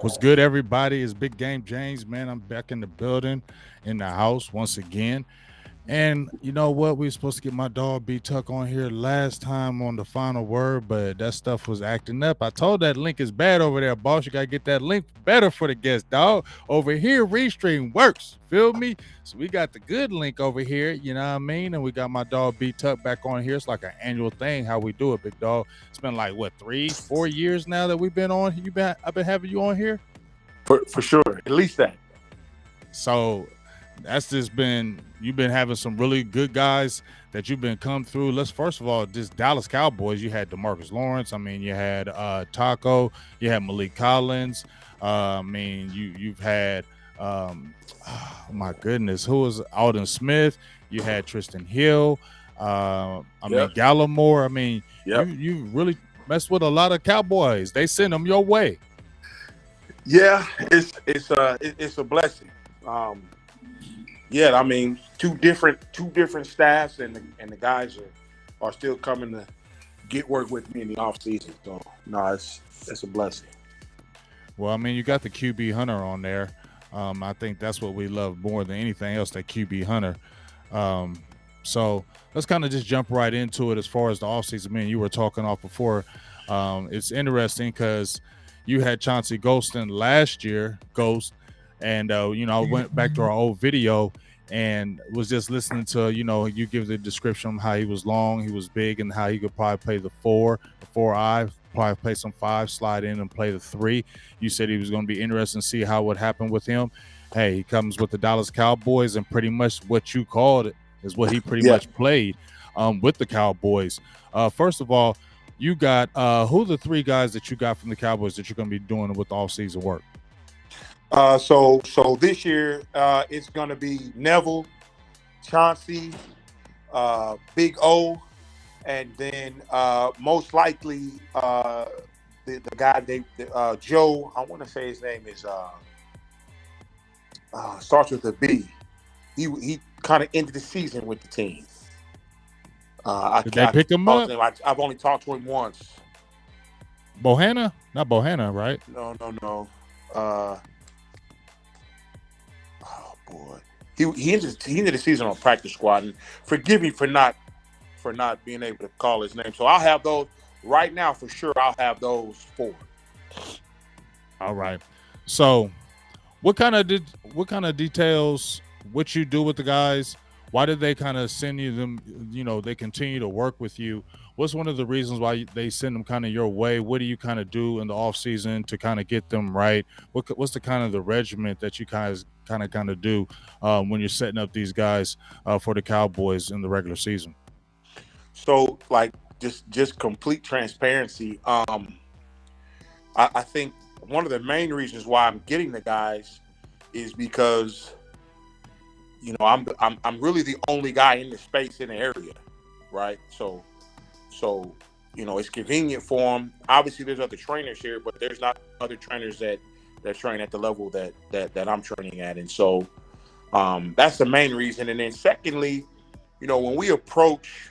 What's good, everybody? It's Big Game James, man. I'm back in the building, in the house once again. And you know what? We were supposed to get my dog B Tuck on here last time on the final word, but that stuff was acting up. I told that link is bad over there, boss. You gotta get that link better for the guest, dog. Over here, Restream works. Feel me? So we got the good link over here, you know what I mean? And we got my dog B Tuck back on here. It's like an annual thing how we do it, big dog. It's been like what, 3-4 years now that we've been on. I've been having you on here? For sure. At least that. So that's just been, you've been having some really good guys that you've been come through. Let's first of all, this Dallas Cowboys, you had DeMarcus Lawrence. I mean, you had Taco, you had Malik Collins. I mean, you've had oh my goodness, who was Alden Smith? You had Tristan Hill. I mean, Gallimore. I mean, you really messed with a lot of Cowboys. They send them your way. Yeah, it's a blessing. Yeah, I mean, two different staffs, and the guys are still coming to get work with me in the off season. So no, it's a blessing. Well, I mean, you got the QB Hunter on there. I think that's what we love more than anything else, that QB Hunter. So let's kind of just jump right into it as far as the offseason. I mean, you were talking off before. It's interesting because you had Chauncey Golston last year, and, you know, I went back to our old video and was just listening to, you know, you give the description of how he was long, he was big, and how he could probably play the 4-eye, probably play some 5, slide in and play the 3. You said he was going to be interesting to see how would happen with him. Hey, he comes with the Dallas Cowboys, and pretty much what you called it is what he pretty much played with the Cowboys. First of all, you got who are the 3 guys that you got from the Cowboys that you're going to be doing with off-season work? So this year it's going to be Neville, Chauncey, Big O, and then most likely the guy Joe. I want to say his name is starts with a B. He kind of ended the season with the team. Did they pick him up? I've only talked to him once. Bohanna? Not Bohanna, right? No. Oh boy, he ended the season on practice squad, and forgive me for not being able to call his name. So I'll have those right now for sure. I'll have those 4. All right. So, what kind of details? What you do with the guys? Why did they kind of send you them? You know, they continue to work with you. What's one of the reasons why they send them kind of your way? What do you kind of do in the off season to kind of get them right? What's the kind of the regiment that you guys kind of do when you're setting up these guys for the Cowboys in the regular season? So, like, just complete transparency. I think one of the main reasons why I'm getting the guys is because, you know, I'm really the only guy in the space in the area, right? So you know, it's convenient for them. Obviously, there's other trainers here, but there's not other trainers that train at the level that I'm training at, and so that's the main reason. And then secondly, you know, when we approach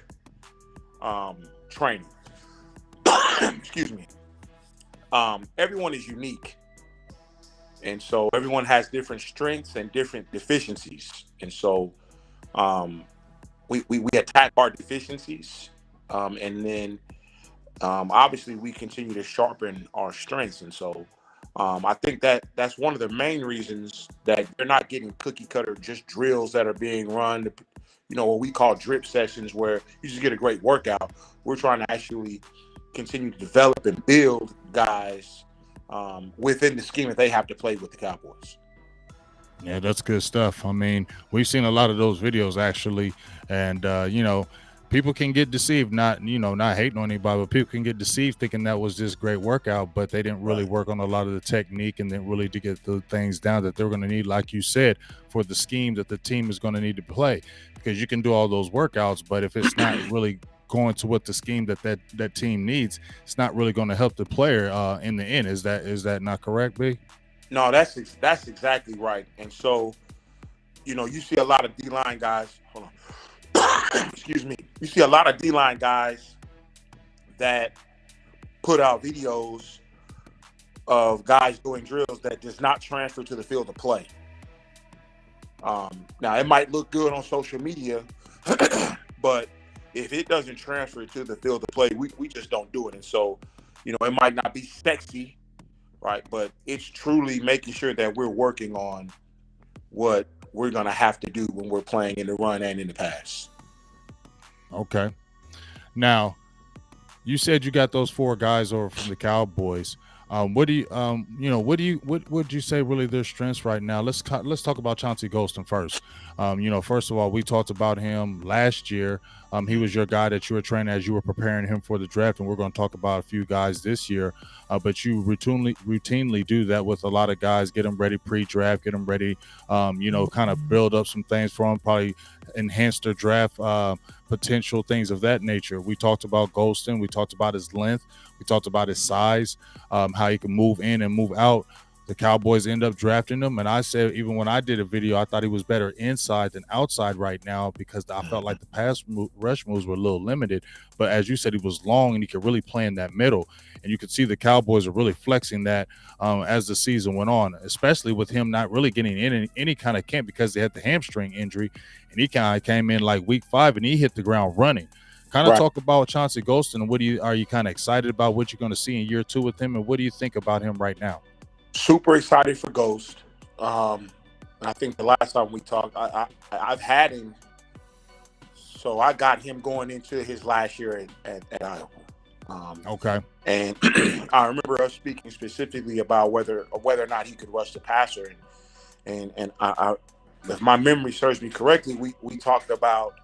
training, excuse me, everyone is unique, and so everyone has different strengths and different deficiencies, and so we attack our deficiencies, and then obviously we continue to sharpen our strengths. And so I think that's one of the main reasons that you're not getting cookie cutter just drills that are being run, you know, what we call drip sessions, where you just get a great workout. We're trying to actually continue to develop and build guys within the scheme that they have to play with the Cowboys. Yeah, that's good stuff. I mean, we've seen a lot of those videos actually, and you know, people can get deceived, not hating on anybody, but people can get deceived thinking that was just great workout, but they didn't really work on a lot of the technique and didn't really to get the things down that they're going to need, like you said, for the scheme that the team is going to need to play. Because you can do all those workouts, but if it's not really going to what the scheme that team needs, it's not really going to help the player in the end. Is that not correct, B? No, that's exactly right. And so, you see a lot of D-line guys. Hold on. Excuse me. You see a lot of D-line guys that put out videos of guys doing drills that does not transfer to the field of play. Now, it might look good on social media, but if it doesn't transfer to the field of play, we just don't do it. And so, it might not be sexy, right? But it's truly making sure that we're working on what we're going to have to do when we're playing in the run and in the pass. Okay. Now, you said you got those 4 guys over from the Cowboys. What would you say really their strengths right now? Let's talk about Chauncey Golston first. First of all, we talked about him last year. He was your guy that you were training as you were preparing him for the draft, and we're going to talk about a few guys this year. But you routinely do that with a lot of guys, get them ready pre-draft, get them ready, kind of build up some things for them, probably enhance their draft potential, things of that nature. We talked about Golston. We talked about his length. We talked about his size, how he can move in and move out. The Cowboys end up drafting him, and I said even when I did a video, I thought he was better inside than outside right now because I felt like the pass rush moves were a little limited. But as you said, he was long and he could really play in that middle, and you could see the Cowboys are really flexing that as the season went on, especially with him not really getting in any kind of camp because they had the hamstring injury, and he kind of came in like week 5 and he hit the ground running. Kind of talk about Chauncey Golston, and are you kind of excited about what you're going to see in year 2 with him, and what do you think about him right now? Super excited for Ghost. I think the last time we talked, I've had him. So I got him going into his last year at Iowa. Okay. And I remember us speaking specifically about whether or not he could rush the passer. And I if my memory serves me correctly, we talked about,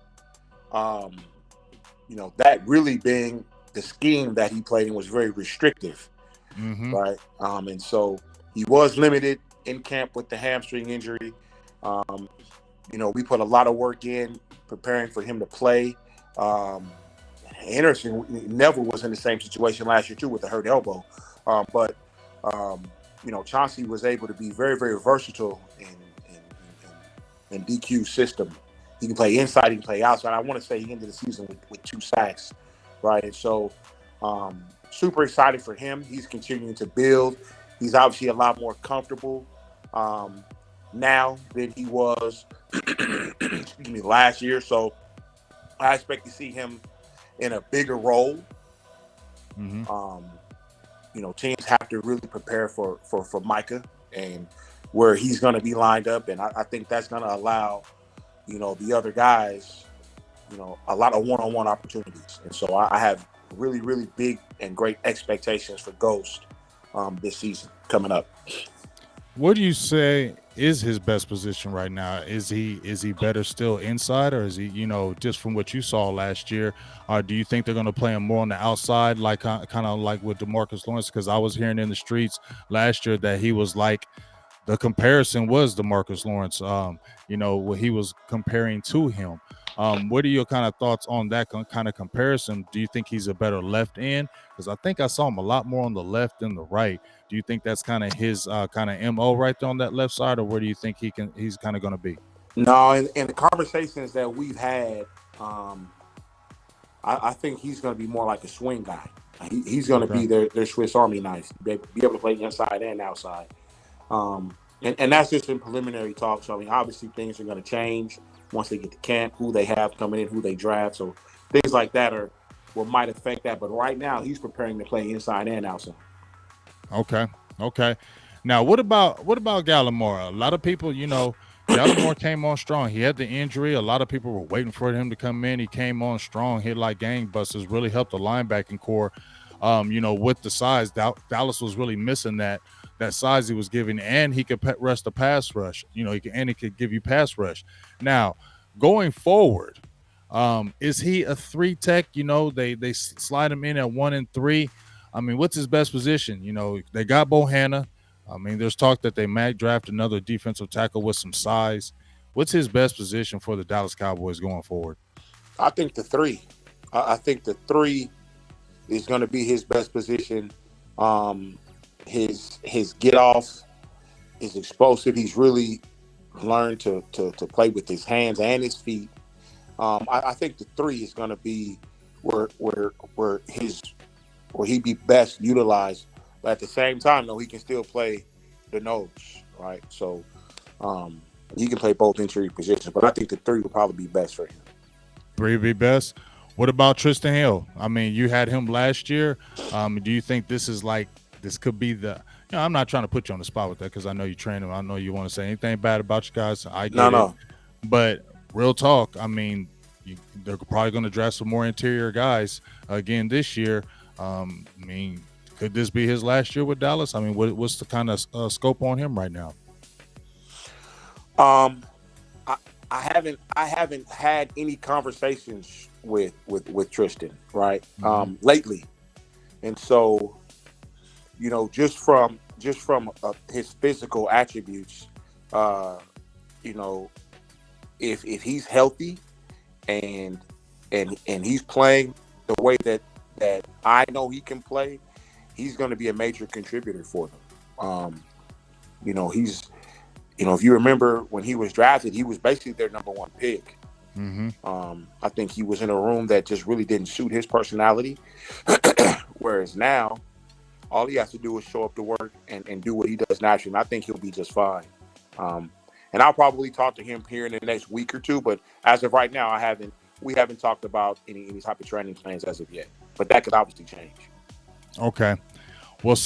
that really being the scheme that he played in was very restrictive. Mm-hmm. Right. And so he was limited in camp with the hamstring injury. We put a lot of work in preparing for him to play. Interesting, Neville was in the same situation last year too with a hurt elbow. But Chauncey was able to be very, very versatile in DQ's system. He can play inside, he can play outside. I want to say he ended the season with 2 sacks, right? And so super excited for him. He's continuing to build. He's obviously a lot more comfortable now than he was last year. So I expect to see him in a bigger role. Mm-hmm. Teams have to really prepare for Micah and where he's going to be lined up. And I think that's going to allow, the other guys, a lot of one-on-one opportunities. And so I have really, really big and great expectations for Ghost this season coming up. What do you say is his best position right now? Is he better still inside, or is he, just from what you saw last year, do you think they're going to play him more on the outside, like kind of like with DeMarcus Lawrence? Because I was hearing in the streets last year that he was like, the comparison was DeMarcus Lawrence, what he was comparing to him. What are your kind of thoughts on that kind of comparison? Do you think he's a better left end? Because I think I saw him a lot more on the left than the right. Do you think that's kind of his kind of MO right there on that left side, or where do you think he's kind of going to be? No, in the conversations that we've had, I think he's going to be more like a swing guy. He's going to be their Swiss Army knife, be able to play inside and outside. And that's just in preliminary talk. So, obviously things are going to change once they get to camp, who they have coming in, who they draft. So things like that might affect that. But right now he's preparing to play inside and outside. Okay. Now, what about Gallimore? A lot of people, Gallimore came on strong. He had the injury. A lot of people were waiting for him to come in. He came on strong, hit like gangbusters, really helped the linebacking core. With the size, Dallas was really missing that size he was giving, and he could rush the pass rush. He could give you pass rush. Now, going forward, Is he a 3 tech? You know, they slide him in at 1 and 3. I mean, what's his best position? You know, they got Bohanna. I mean, there's talk that they might draft another defensive tackle with some size. What's his best position for the Dallas Cowboys going forward? I think the 3. I think the 3 is going to be his best position. His get off is explosive. He's really learned to play with his hands and his feet. I think the 3 is going to be where he be best utilized. But at the same time, though, he can still play the nose, right? So he can play both interior positions. But I think the 3 will probably be best for him. 3 would be best. What about Tristan Hill? I mean, you had him last year. Do you think this could be the? You know, I'm not trying to put you on the spot with that because I know you train him. I know you want to say anything bad about you guys. I get it. But real talk, I mean, they're probably going to draft some more interior guys again this year. I mean, could this be his last year with Dallas? I mean, what's the kind of scope on him right now? I haven't had any conversations with Tristan, right? Lately, and so, you know, just from his physical attributes, you know, if he's healthy and he's playing the way that I know he can play, he's going to be a major contributor for them. You know, if you remember when he was drafted, he was basically their number 1 pick. I think he was in a room that just really didn't suit his personality. Whereas now, all he has to do is show up to work and do what he does naturally. And I think he'll be just fine. And I'll probably talk to him here in the next week or two. But as of right now, we haven't talked about any type of training plans as of yet. But that could obviously change. Okay. Well,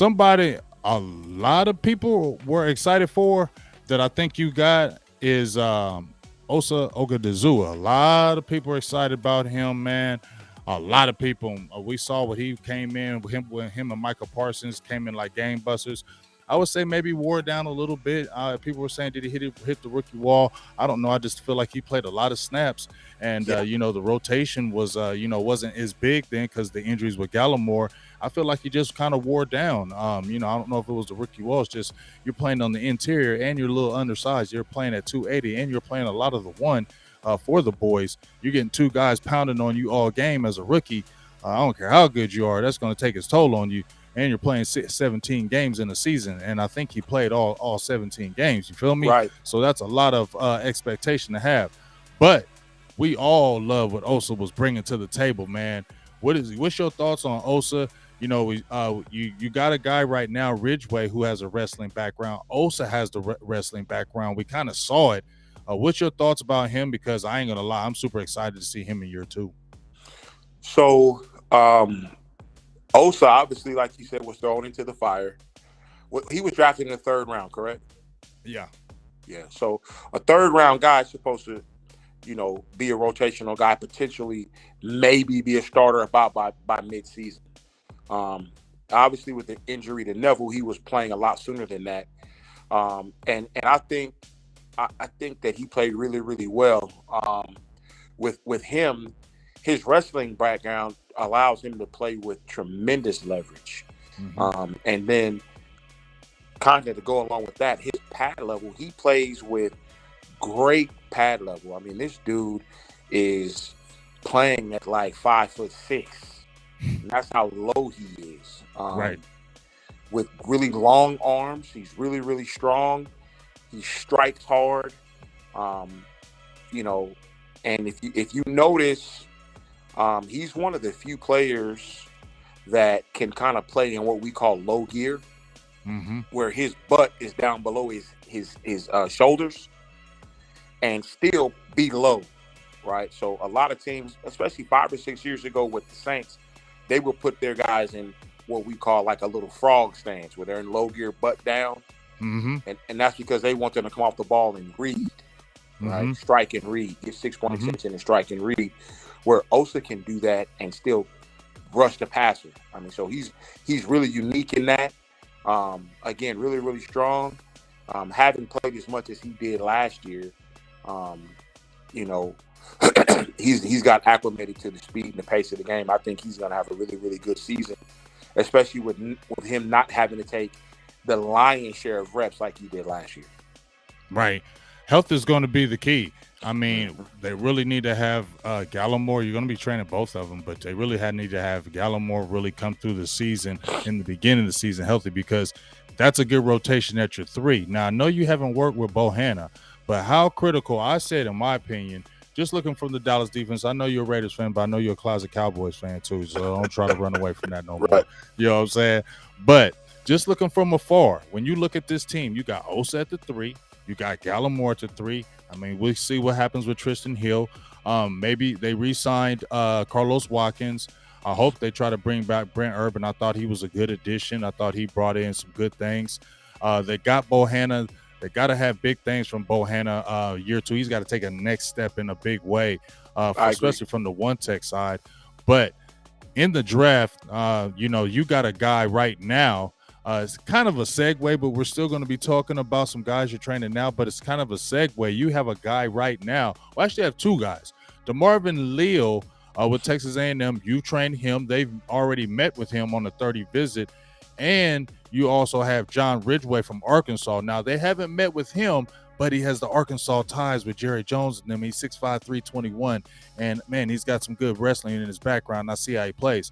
a lot of people were excited for that I think you got is Osa Odighizuwa. A lot of people are excited about him, man. A lot of people. We saw what he came in with him and Michael Parsons came in like gangbusters. I would say maybe wore down a little bit. People were saying, did he hit the rookie wall? I don't know. I just feel like he played a lot of snaps. And, you know, the rotation was, wasn't as big then because the injuries with Gallimore. I feel like he just kind of wore down. You know, I don't know if it was the rookie wall. It's just you're playing on the interior and you're a little undersized. You're playing at 280 and you're playing a lot of the one for the boys. You're getting 2 guys pounding on you all game as a rookie. I don't care how good you are. That's going to take its toll on you. And you're playing 17 games in a season. And I think he played all 17 games. You feel me? Right. So that's a lot of expectation to have. But we all love what Osa was bringing to the table, man. What's your thoughts on Osa? You know, you got a guy right now, Ridgeway, who has a wrestling background. Osa has the wrestling background. We kind of saw it. What's your thoughts about him? Because I ain't going to lie, I'm super excited to see him in year 2. So, Osa, obviously, like you said, was thrown into the fire. He was drafted in the 3rd round, correct? Yeah. Yeah. So a 3rd round guy is supposed to, you know, be a rotational guy, potentially maybe be a starter about by mid-season. Obviously, with the injury to Neville, he was playing a lot sooner than that. And I think that he played really, really well. With him, his wrestling background allows him to play with tremendous leverage. And then kind of to go along with that, his pad level, he plays with great pad level. I mean, this dude is playing at like 5'6". And that's how low he is. Right. With really long arms. He's really, really strong. He strikes hard. You know, and if you notice, he's one of the few players that can kind of play in what we call low gear, where his butt is down below his shoulders and still be low, right? So a lot of teams, especially 5 or 6 years ago with the Saints, they would put their guys in what we call like a little frog stance, where they're in low gear, butt down, and that's because they want them to come off the ball and read, right? Strike and read, get 6-point extension and strike and read. Where Osa can do that and still rush the passer. I mean, so he's really unique in that. Again, really, really strong. Haven't played as much as he did last year. you know, he's got acclimated to the speed and the pace of the game. I think he's going to have a really, really good season, especially with him not having to take the lion's share of reps like he did last year. Right. Health is going to be the key. I mean, they really need to have Gallimore. You're going to be training both of them, but they really need to have Gallimore really come through the season in the beginning of the season healthy, because that's a good rotation at your 3. Now, I know you haven't worked with Bohanna, but how critical, I said, in my opinion, just looking from the Dallas defense, I know you're a Raiders fan, but I know you're a closet Cowboys fan too, so don't try to run away from that no more. Right. You know what I'm saying? But just looking from afar, when you look at this team, you got Osa at the 3, you got Gallimore at the 3. I mean, we'll see what happens with Tristan Hill. Maybe they re-signed Carlos Watkins. I hope they try to bring back Brent Urban. I thought he was a good addition. I thought he brought in some good things. They got Bohanna. They got to have big things from Bohanna year 2. He's got to take a next step in a big way, especially from the one-tech side. But in the draft, you got a guy right now. It's kind of a segue, but we're still going to be talking about some guys you're training now, but it's kind of a segue. You have a guy right now. Well, actually, I have 2 guys. DeMarvin Leal with Texas A&M. You trained him. They've already met with him on the 30 visit. And you also have John Ridgway from Arkansas. Now, they haven't met with him, but he has the Arkansas ties with Jerry Jones and them. He's 6'5", 321. And, man, he's got some good wrestling in his background. I see how he plays.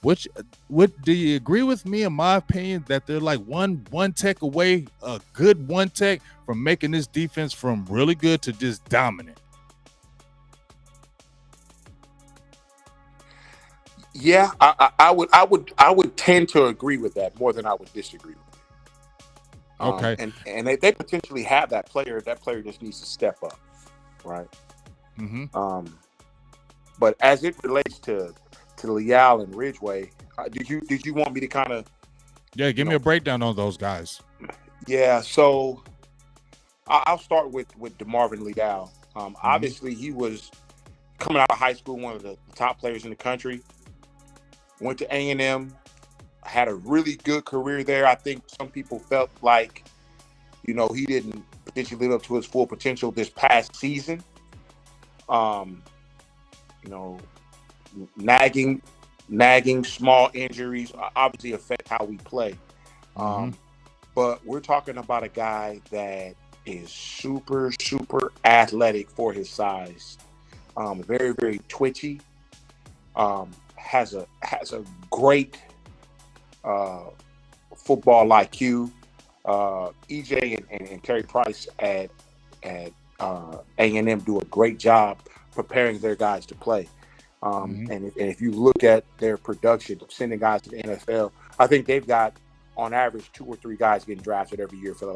Do you agree with me, in my opinion, that they're like one tech away, a good one tech, from making this defense from really good to just dominant? Yeah, I would tend to agree with that more than I would disagree with it. Okay. And they potentially have that player. That player just needs to step up, right? Mm-hmm. But as it relates to Leal and Ridgway, did you want me to kind of give me a breakdown on those guys? Yeah, so I'll start with DeMarvin Leal. Obviously, he was coming out of high school, one of the top players in the country. Went to A&M, had a really good career there. I think some people felt like, he didn't potentially live up to his full potential this past season. Nagging small injuries obviously affect how we play. But we're talking about a guy that is super, super athletic for his size. Very, very twitchy. Has a great football IQ. EJ and Terry Price at A&M do a great job preparing their guys to play. And if you look at their production of sending guys to the NFL, I think they've got on average 2 or 3 guys getting drafted every year for the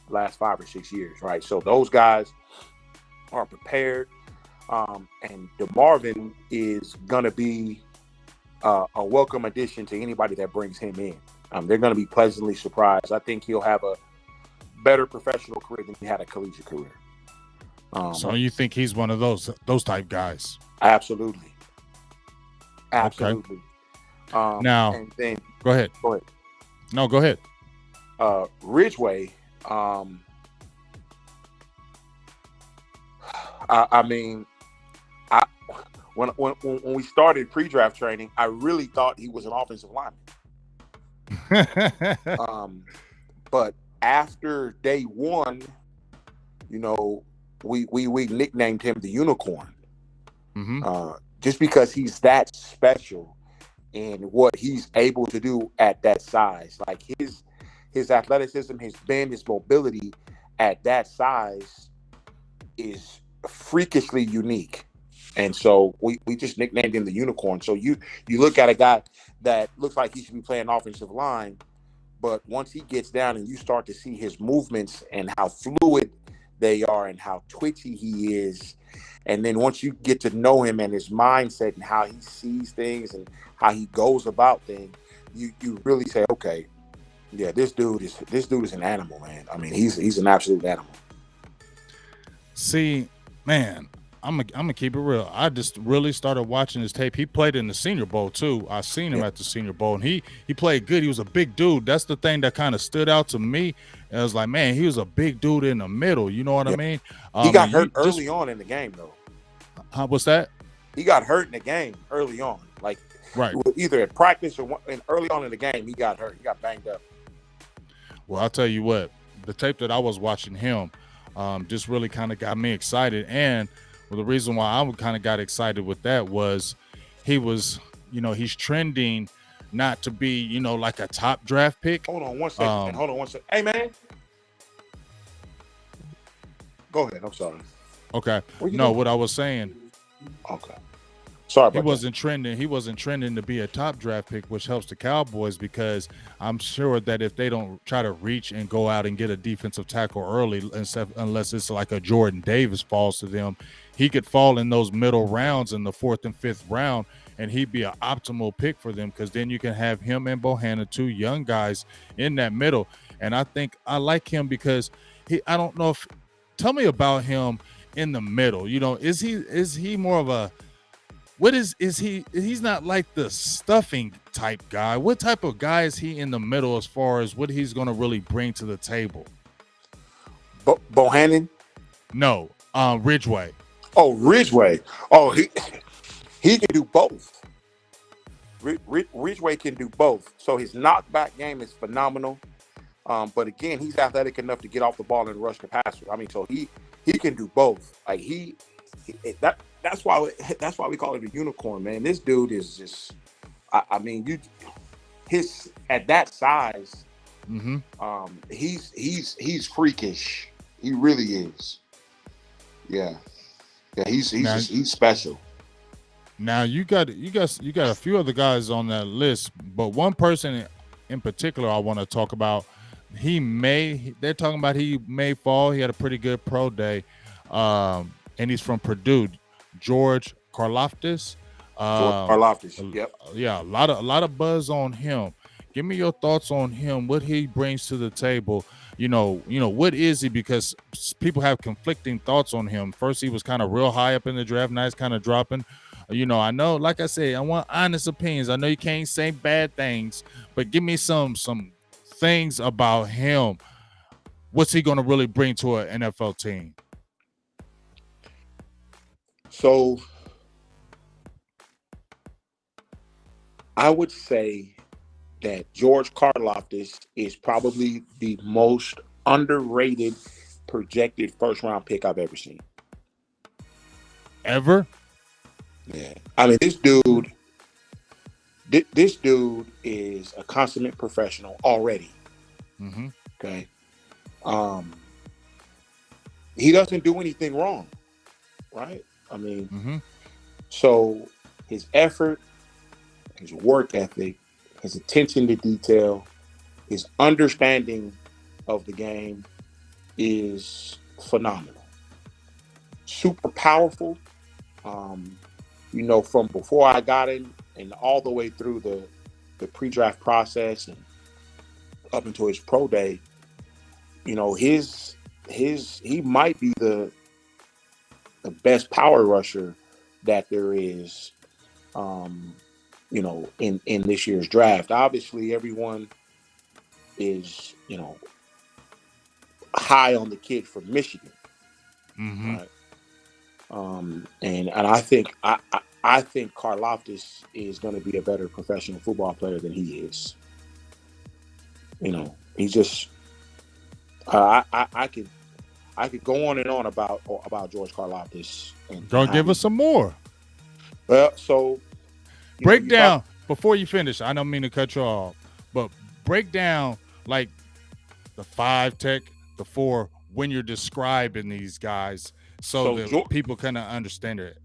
last 5 or 6 years, right? So those guys are prepared. And DeMarvin is going to be a welcome addition to anybody that brings him in. They're going to be pleasantly surprised. I think he'll have a better professional career than he had a collegiate career. So you think he's one of those type guys? Absolutely. Okay. Now, and then go ahead. No, go ahead. Ridgway. When we started pre-draft training, I really thought he was an offensive lineman. But after day 1, we nicknamed him the Unicorn. Just because he's that special in what he's able to do at that size. Like his athleticism, his bend, his mobility at that size is freakishly unique. And so we just nicknamed him the Unicorn. So you look at a guy that looks like he should be playing offensive line, but once he gets down and you start to see his movements and how fluid they are and how twitchy he is, and then once you get to know him and his mindset and how he sees things and how he goes about things, you really say, okay, yeah, this dude is an animal, man. I mean, he's an absolute animal. See, man, I'm gonna keep it real. I just really started watching his tape. He played in the Senior Bowl too. I seen him at the Senior Bowl, and he played good. He was a big dude. That's the thing that kind of stood out to me. I was like, man, he was a big dude in the middle. You know what I mean? He got hurt early on in the game, though. What's that? He got hurt in the game early on. Like Right. either at practice or early on in the game, he got hurt. He got banged up. Well, I'll tell you what, the tape that I was watching him just really kind of got me excited. And the reason why I kind of got excited with that was he was, he's trending not to be, like a top draft pick. Hold on one second. Hold on one second. Hey, man. Go ahead. I'm sorry. Okay. No, what I was saying. Okay. Sorry about He wasn't trending. He wasn't trending to be a top draft pick, which helps the Cowboys because I'm sure that if they don't try to reach and go out and get a defensive tackle early, unless it's like a Jordan Davis falls to them, he could fall in those middle rounds in the 4th and 5th round, and he'd be an optimal pick for them because then you can have him and Bohanna, 2 young guys in that middle. And I think I like him because I don't know if – tell me about him in the middle. Is he more of a – what is he? He's not like the stuffing type guy. What type of guy is he in the middle as far as what he's going to really bring to the table? Bohannon? No, Ridgeway. Oh, Ridgeway. Oh, he can do both. Ridgeway can do both. So his knockback game is phenomenal. But again, he's athletic enough to get off the ball and rush the passer. I mean, so he can do both. Like that's why we call it a unicorn, man. This dude is just, I mean, at that size, he's freakish. He really is. Yeah, he's special. Now you got a few other guys on that list, but one person in particular I want to talk about. They're talking about he may fall. He had a pretty good pro day, and he's from Purdue. George Karlaftis. Yep. Yeah, a lot of buzz on him. Give me your thoughts on him, what he brings to the table. What is he? Because people have conflicting thoughts on him. First, he was kind of real high up in the draft. Now he's kind of dropping. I know, like I said, I want honest opinions. I know you can't say bad things, but give me some things about him. What's he going to really bring to an NFL team? So I would say that George Karlaftis is probably the most underrated projected first-round pick I've ever seen. Ever? Yeah. I mean, this dude is a consummate professional already. Mm-hmm. Okay. He doesn't do anything wrong, right? I mean, So his effort, his work ethic, his attention to detail, his understanding of the game is phenomenal. Super powerful. From before I got in and all the way through the pre-draft process and up until his pro day, he might be the best power rusher that there is, in this year's draft. Obviously, everyone is, high on the kid from Michigan. Mm-hmm. Right? And I think Karlaftis is going to be a better professional football player than he is. He's just I could go on and on about George Karlaftis. Give us some more. Well, so break down before you finish. I don't mean to cut you off, but break down like the 5 tech, the 4 when you're describing these guys, so that people kind of understand it.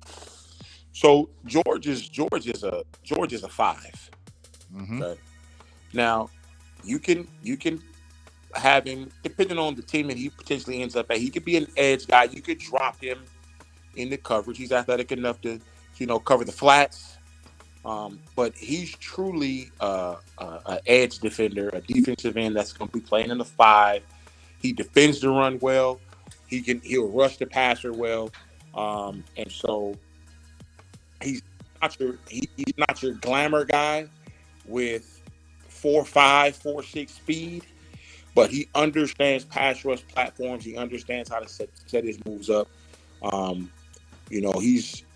So George is a 5. Mm-hmm. Okay. Now you can have him, depending on the team that he potentially ends up at. He could be an edge guy. You could drop him in the coverage. He's athletic enough to, cover the flats. But he's truly an edge defender, a defensive end that's going to be playing in the 5. He defends the run well. He'll rush the passer well. And so he's not your glamour guy with 4.5, 4.6 speed. But he understands pass rush platforms. He understands how to set his moves up.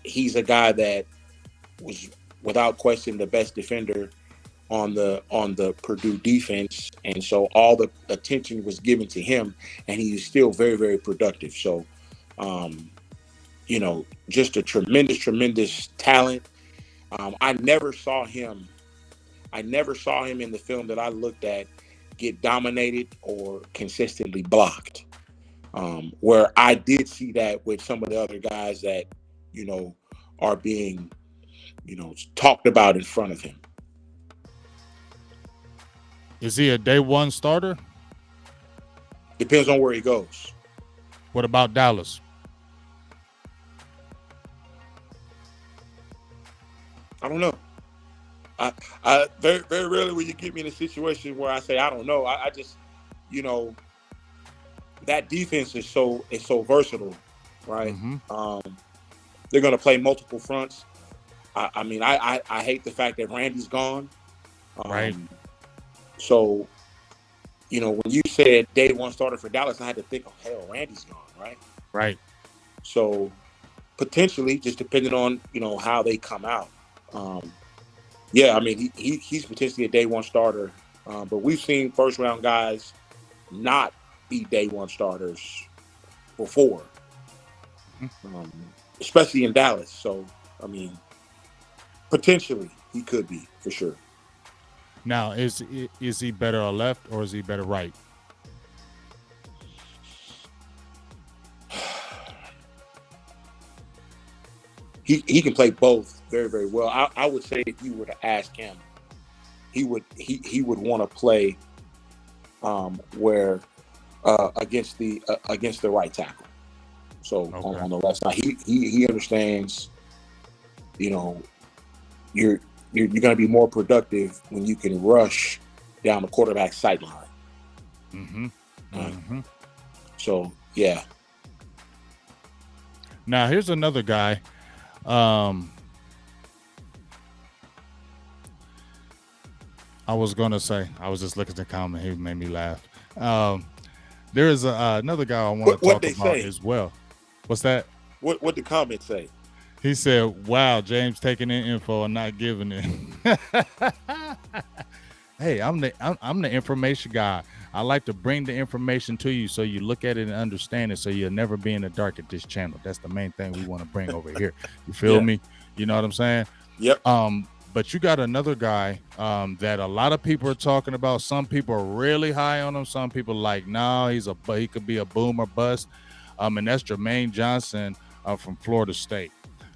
he's a guy that was without question the best defender on the Purdue defense, and so all the attention was given to him, and he's still very, very productive. So, just a tremendous talent. I never saw him in the film that I looked at get dominated or consistently blocked. Where I did see that with some of the other guys that, are being, talked about in front of him. Is he a day one starter? Depends on where he goes. What about Dallas? I don't know. I very, very rarely will you get me in a situation where I say I don't know. I just, that defense is so versatile, right? Mm-hmm. They're going to play multiple fronts. I hate the fact that Randy's gone. Right. So, when you said day one starter for Dallas, I had to think, oh, hell, Randy's gone, right? Right. So, potentially, just depending on, how they come out. He's potentially a day one starter. But we've seen first round guys not be day one starters before, especially in Dallas. So, potentially he could be for sure. Now, is he better a left or is he better right? He can play both very, very well. I would say if you were to ask him, he would want to play where against the right tackle. So okay. on the left side, he understands. You're going to be more productive when you can rush down the quarterback's sideline. Mm-hmm. Mm-hmm. So yeah. Now here's another guy. I was gonna say, I was just looking at the comment. He made me laugh. There is another guy I want to talk about as well. What's that? What the comments say? He said, "Wow, James taking in info and not giving it." Hey, I'm the information guy. I like to bring the information to you so you look at it and understand it, so you'll never be in the dark at this channel. That's the main thing we want to bring over here. You feel me? You know what I'm saying? Yep. But you got another guy that a lot of people are talking about. Some people are really high on him. Some people like, no, he could be a boom or bust. And that's Jermaine Johnson from Florida State.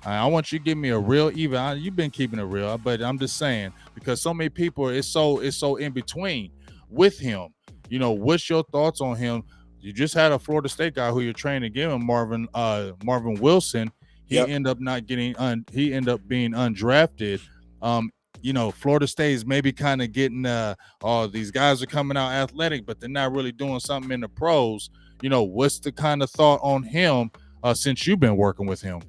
I want you to give me a real even. You've been keeping it real, but I'm just saying, because so many people, it's so in between with him. What's your thoughts on him? You just had a Florida State guy who you're training again, Marvin Wilson. He ended up not getting he ended up being undrafted. Florida State is maybe kind of getting these guys are coming out athletic, but they're not really doing something in the pros. What's the kind of thought on him since you've been working with him?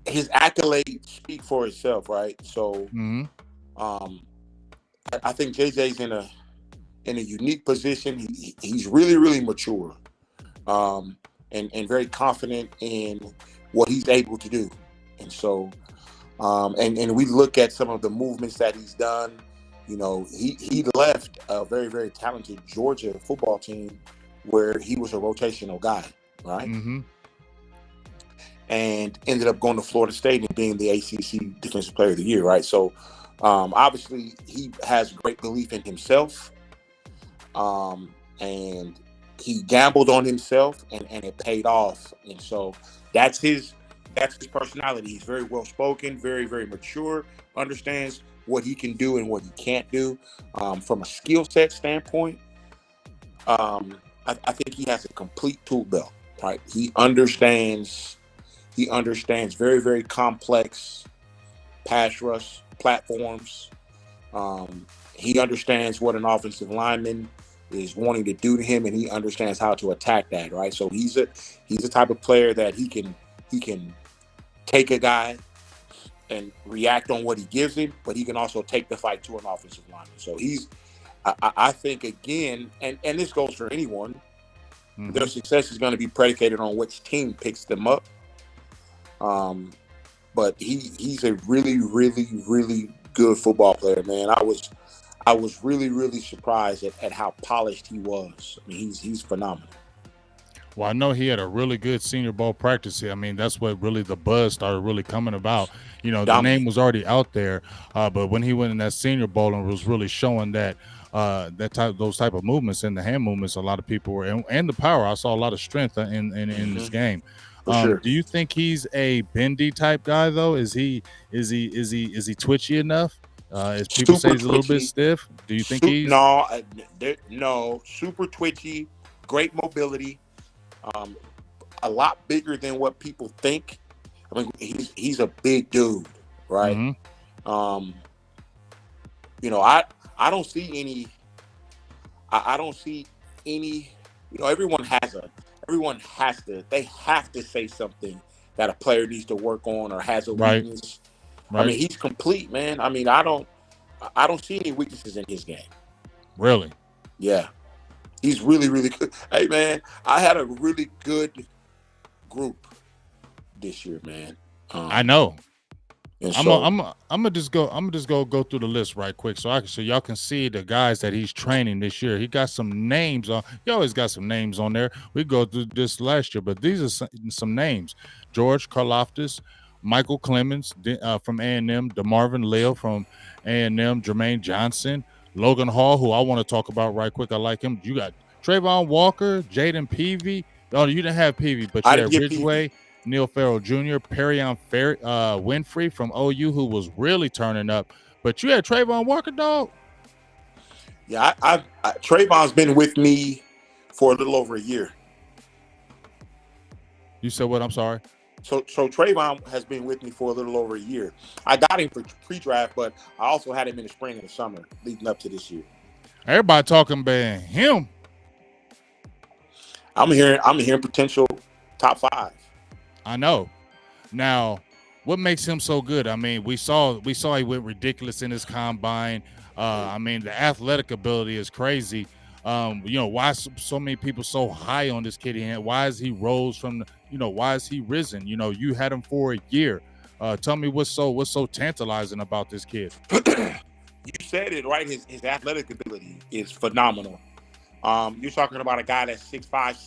His accolades speak for itself, right? So, I think JJ's in a unique position. He's really, really mature, and very confident in what he's able to do. And so, and we look at some of the movements that he's done. He left a very, very talented Georgia football team where he was a rotational guy, right? Mm-hmm. And ended up going to Florida State and being the ACC Defensive Player of the Year, right? So, obviously, he has great belief in himself, and he gambled on himself, and it paid off. And so, that's his personality. He's very well spoken, very, very mature, understands what he can do and what he can't do. From a skill set standpoint, I think he has a complete tool belt, right? He understands very, very complex pass rush platforms. He understands what an offensive lineman is wanting to do to him, and he understands how to attack that, right? So he's a type of player that he can take a guy and react on what he gives him, but he can also take the fight to an offensive lineman. So I think, again, and this goes for anyone, Their success is going to be predicated on which team picks them up. But he's a really, really, really good football player, man. I was really, really surprised at how polished he was. I mean, he's phenomenal. Well, I know he had a really good Senior Bowl practice here. I mean, that's what really the buzz started really coming about. You know, the name was already out there, but when he went in that Senior Bowl and was really showing that those type of movements and the hand movements, a lot of people were and the power. I saw a lot of strength in this game. Sure. Do you think he's a bendy type guy though? Is he twitchy enough? As people say, he's a little bit stiff. Do you think he's no super twitchy, great mobility, a lot bigger than what people think. I mean, he's a big dude, right? You know, I don't see any. I don't see any. You know, everyone has to. They have to say something that a player needs to work on or has a weakness. Right. I mean, he's complete, man. I mean, I don't see any weaknesses in his game. Really? Yeah. He's really, really good. Hey, man, I had a really good group this year, man. I know. I'm gonna just go through the list right quick so y'all can see the guys that he's training this year. He got some names on. He always got some names on there. We go through this last year, but these are some names: George Karlaftis, Michael Clemens from A&M, DeMarvin Leal from A&M, Jermaine Johnson, Logan Hall, who I want to talk about right quick. I like him. You got Travon Walker, Jaden Peavy. Oh, you didn't have Peavy, but you had Ridgeway, Neil Farrell Jr., Perrion Winfrey from OU, who was really turning up. But you had Travon Walker, dog. Yeah, Travon's been with me for a little over a year. You said what? I'm sorry. So Travon has been with me for a little over a year. I got him for pre-draft, but I also had him in the spring and the summer leading up to this year. Everybody talking about him. I'm hearing potential top 5. I know. Now, what makes him so good? I mean, we saw he went ridiculous in his combine. I mean, the athletic ability is crazy. You know, why so many people so high on this kid? Why is he rose from? Why is he risen? You know, you had him for a year. Tell me what's so tantalizing about this kid. You said it right. His athletic ability is phenomenal. You're talking about a guy that's 6'5",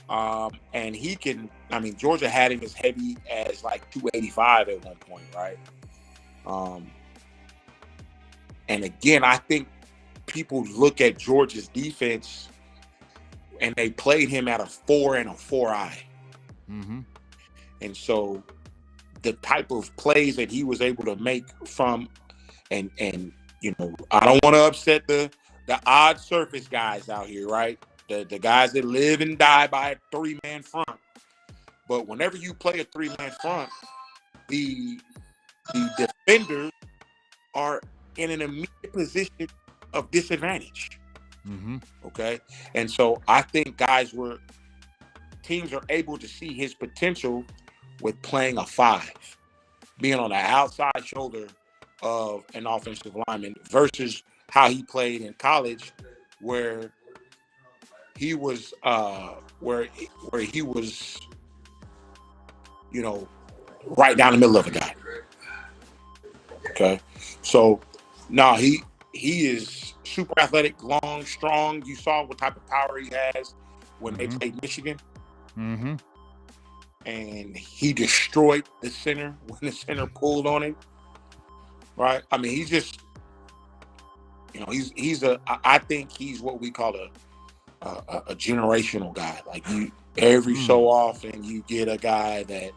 6'6". And he can. I mean, Georgia had him as heavy as like 285 at one point, right? And again, I think people look at Georgia's defense and they played him at a 4 and a 4-eye. And so the type of plays that he was able to make from, and you know, I don't want to upset the odd surface guys out here, right? The guys that live and die by a 3-man front. But whenever you play a 3-man front, the defenders are in an immediate position of disadvantage. Okay. And so I think teams are able to see his potential with playing a 5, being on the outside shoulder of an offensive lineman versus how he played in college, where he was where he was, you know, right down the middle of a guy. Okay. So now he is super athletic, long, strong. You saw what type of power he has when they played Michigan. And he destroyed the center when the center pulled on him. Right? I mean, he's just, you know, I think he's what we call a generational guy. Like every so often you get a guy that,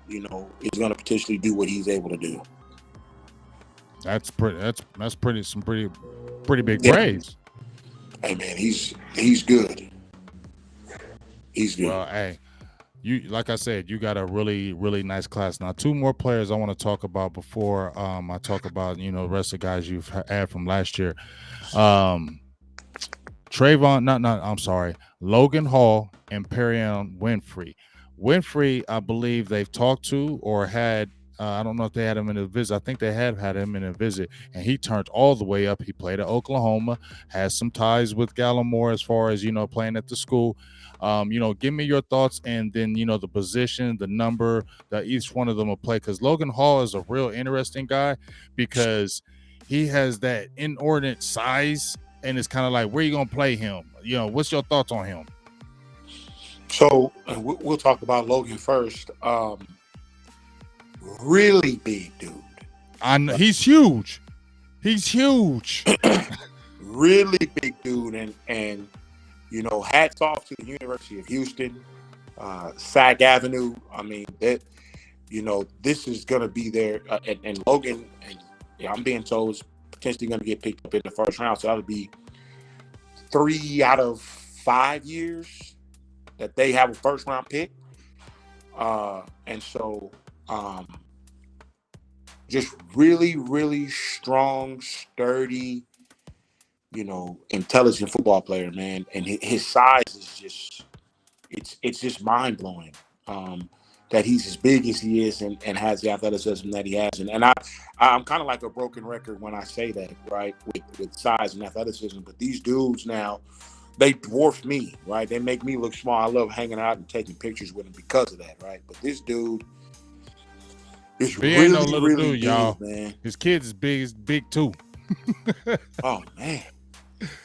you know, is going to potentially do what he's able to do. That's pretty big praise. Hey man, he's good. He's good. Well, hey, like I said, you got a really, really nice class. Now, 2 more players I want to talk about before I talk about, you know, the rest of the guys you've had from last year. Logan Hall and Perrion Winfrey. Winfrey, I believe they've talked to or had I don't know if they had him in a visit. I think they had him in a visit, and he turned all the way up. He played at Oklahoma, has some ties with Gallimore as far as playing at the school. Give me your thoughts, and then the position, the number that each one of them will play. Because Logan Hall is a real interesting guy because he has that inordinate size, and it's kind of like, where you gonna play him? What's your thoughts on him? So we'll talk about Logan first. Really big dude. I know he's huge. He's huge. Really big dude, and hats off to the University of Houston, Sag Avenue. I mean that. This is gonna be there, and Logan, and I'm being told is potentially gonna get picked up in the first round. So that'll be 3 out of 5 years that they have a first round pick, and so. Just really, really strong, sturdy, intelligent football player, man. And his size is it's just mind blowing that he's as big as he is and has the athleticism that he has. And I'm kind of like a broken record when I say that, right? With size and athleticism, but these dudes now, they dwarf me, right? They make me look small. I love hanging out and taking pictures with them because of that, right? But this dude. It's really, no little really dude, big, y'all. Man. His kid's big too. Oh man,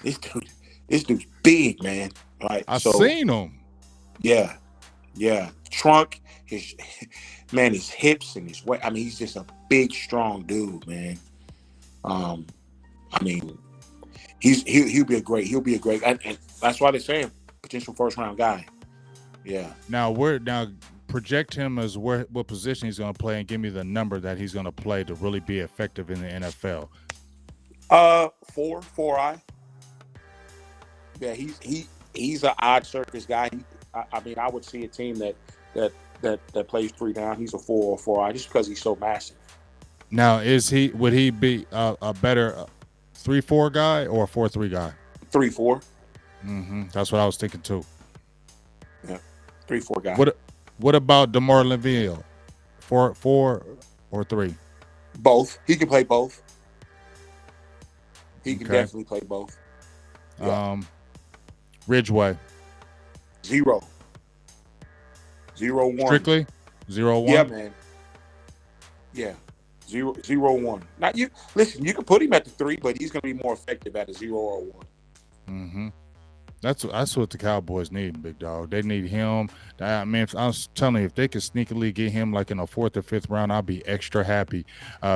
this dude's big, man. Right? I seen him. Yeah. Trunk, his hips and his weight. I mean, he's just a big, strong dude, man. I mean, he'll be a great, and that's why they're saying potential first round guy. Yeah. Now project him as what position he's going to play, and give me the number that he's going to play to really be effective in the NFL. 4-eye. Yeah, he's an odd surface guy. I mean, I would see a team that plays 3 down. He's a 4 or 4-eye just because he's so massive. Now, would he be a better 3-4 guy or a 4-3 guy? 3-4. That's what I was thinking too. Yeah, 3-4 guy. What about DeMar Le'Veon? 4 or 3? Both. He can play both. He can definitely play both. Yeah. Ridgeway. 0. 0-1. Strictly 0-1. Yeah, man. Yeah. 0-1. Now you can put him at the 3, but he's going to be more effective at a 0 or 1. That's what the Cowboys need, big dog. They need him. I mean, I was telling you, if they could sneakily get him like in a 4th or 5th round, I'd be extra happy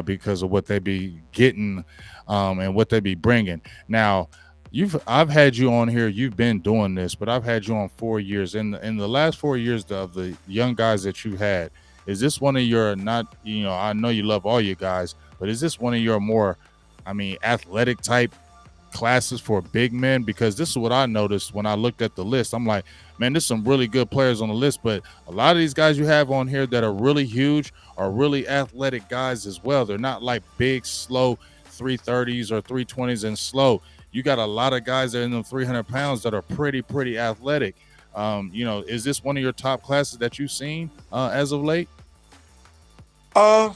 because of what they be getting and what they be bringing. Now, I've had you on here. You've been doing this, but I've had you on 4 years. In the last 4 years of the young guys that you had, is this one of your not? I know you love all you guys, but is this one of your more, athletic type classes for big men? Because this is what I noticed when I looked at the list. I'm like, man, there's some really good players on the list, but a lot of these guys you have on here that are really huge are really athletic guys as well. They're not like big, slow 330s or 320s and slow. You got a lot of guys that are in them 300 pounds that are pretty athletic. Is this one of your top classes that you've seen as of late? I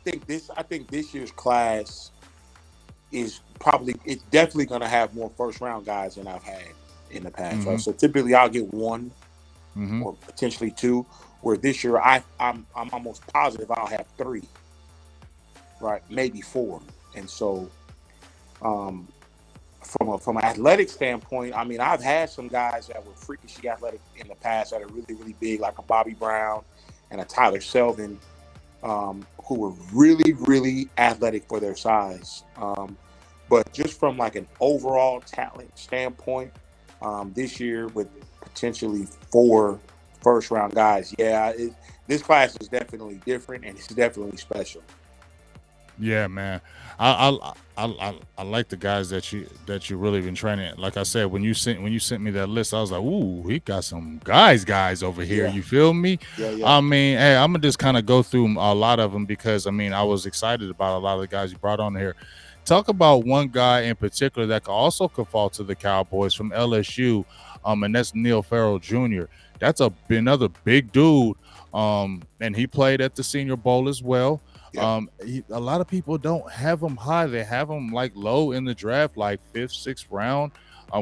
think this year's class it's definitely going to have more first round guys than I've had in the past. Right? So typically I'll get 1 or potentially 2, where this year I'm almost positive I'll have 3, right? Maybe 4. And so from an athletic standpoint, I mean, I've had some guys that were freakishly athletic in the past that are really, really big, like a Bobby Brown and a Tyler Selvin, who were really, really athletic for their size. But just from like an overall talent standpoint, this year with potentially 4 first-round guys, this class is definitely different and it's definitely special. Yeah, man. I like the guys that you really been training. Like I said, when you sent me that list, I was like, ooh, he got some guys over here. Yeah. You feel me? Yeah. I mean, hey, I'm gonna just kind of go through a lot of them because I was excited about a lot of the guys you brought on here. Talk about one guy in particular that could fall to the Cowboys from LSU, and that's Neil Farrell Jr. That's another big dude. And he played at the Senior Bowl as well. Yeah. A lot of people don't have him high. They have him like low in the draft, like 5th, 6th round,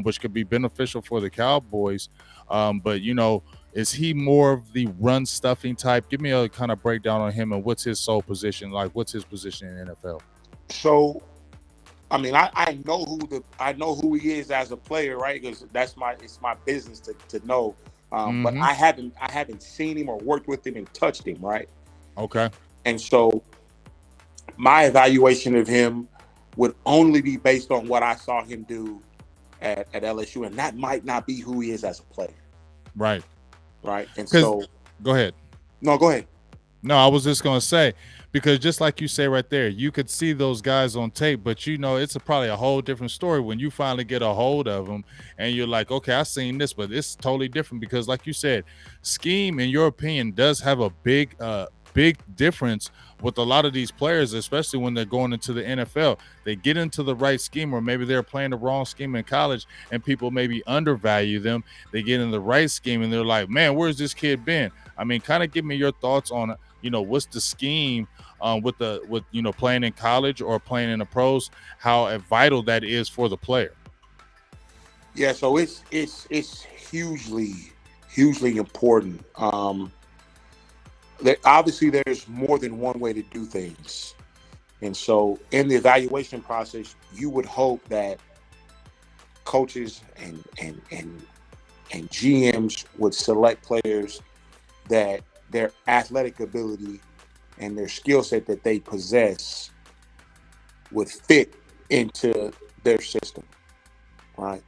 which could be beneficial for the Cowboys. But, is he more of the run stuffing type? Give me a kind of breakdown on him and what's his sole position, like what's his position in the NFL? So, I mean, I know who he is as a player, right? Because it's my business to know. But I haven't seen him or worked with him and touched him, right? Okay. And so my evaluation of him would only be based on what I saw him do at LSU, and that might not be who he is as a player. Right. Right. And so go ahead. No, go ahead. No, I was just going to say, because just like you say right there, you could see those guys on tape, but it's probably a whole different story when you finally get a hold of them and you're like, okay, I've seen this, but it's totally different because like you said, scheme, in your opinion, does have a big difference with a lot of these players, especially when they're going into the NFL. They get into the right scheme, or maybe they're playing the wrong scheme in college and people maybe undervalue them. They get in the right scheme and they're like, man, where's this kid been? I mean, kind of give me your thoughts on, what's the scheme with playing in college or playing in the pros, how vital that is for the player. Yeah, so it's hugely important. Obviously there's more than one way to do things. And so in the evaluation process, you would hope that coaches and GMs would select players that their athletic ability and their skill set that they possess would fit into their system, right?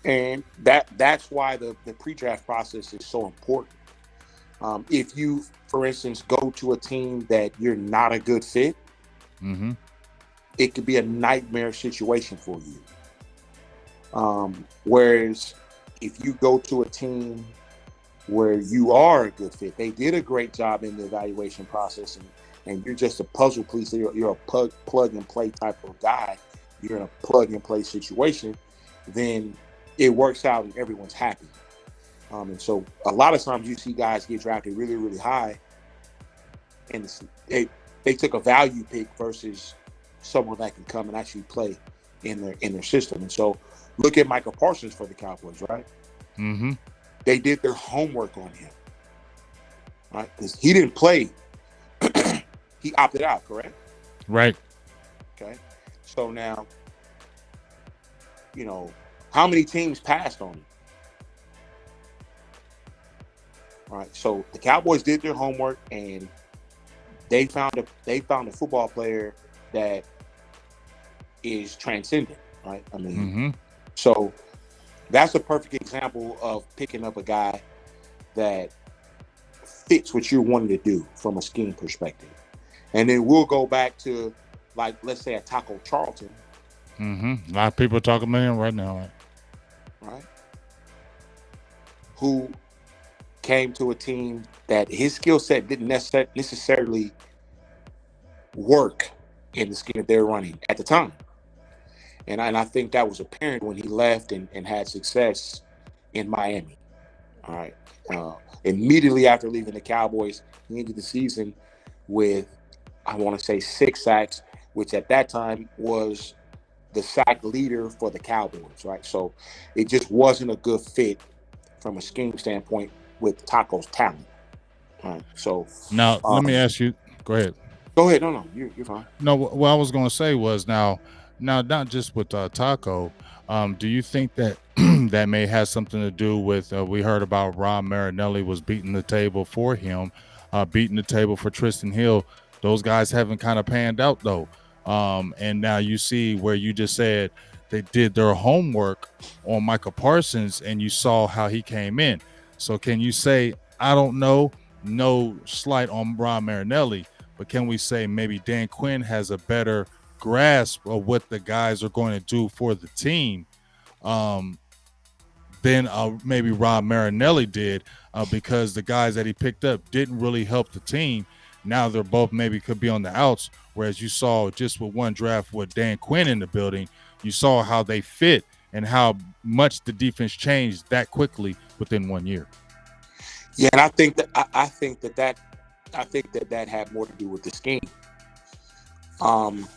And that's why the pre-draft process is so important. If you, for instance, go to a team that you're not a good fit, it could be a nightmare situation for you. Whereas if you go to a team where you are a good fit, they did a great job in the evaluation process, and you're just a puzzle piece, you're a plug and play type of guy, you're in a plug and play situation, then it works out and everyone's happy. And so a lot of times you see guys get drafted really, really high, and they took a value pick versus someone that can come and actually play in their system. And so look at Michael Parsons for the Cowboys, right? They did their homework on him, right? Because he didn't play. He opted out, correct? Right. Okay. So now, how many teams passed on him? All right. So the Cowboys did their homework and they found a football player that is transcendent, right? I mean, so that's a perfect example of picking up a guy that fits what you're wanting to do from a scheme perspective. And then we'll go back to, like, let's say a Taco Charlton. A lot of people are talking about him right now. Right? Who came to a team that his skill set didn't necessarily work in the scheme that they're running at the time. And I think that was apparent when he left and had success in Miami. All right. Immediately after leaving the Cowboys, he ended the season with, I want to say, 6 sacks, which at that time was the sack leader for the Cowboys, right? So it just wasn't a good fit from a scheme standpoint with Taco's talent. All right. So now let me ask you. Go ahead. Go ahead. No, you're fine. No, what I was going to say was now not just with Taco. Do you think that that may have something to do with? We heard about Ron Marinelli was beating the table for him, beating the table for Tristan Hill. Those guys haven't kind of panned out though. And now you see where you just said they did their homework on Michael Parsons and you saw how he came in. So can you say, I don't know, no slight on Ron Marinelli, but can we say maybe Dan Quinn has a better grasp of what the guys are going to do for the team than maybe Ron Marinelli did because the guys that he picked up didn't really help the team. Now they're both maybe could be on the outs, whereas you saw just with one draft with Dan Quinn in the building, you saw how they fit and how much the defense changed that quickly within 1 year. Yeah, and I think that had more to do with the scheme. Um,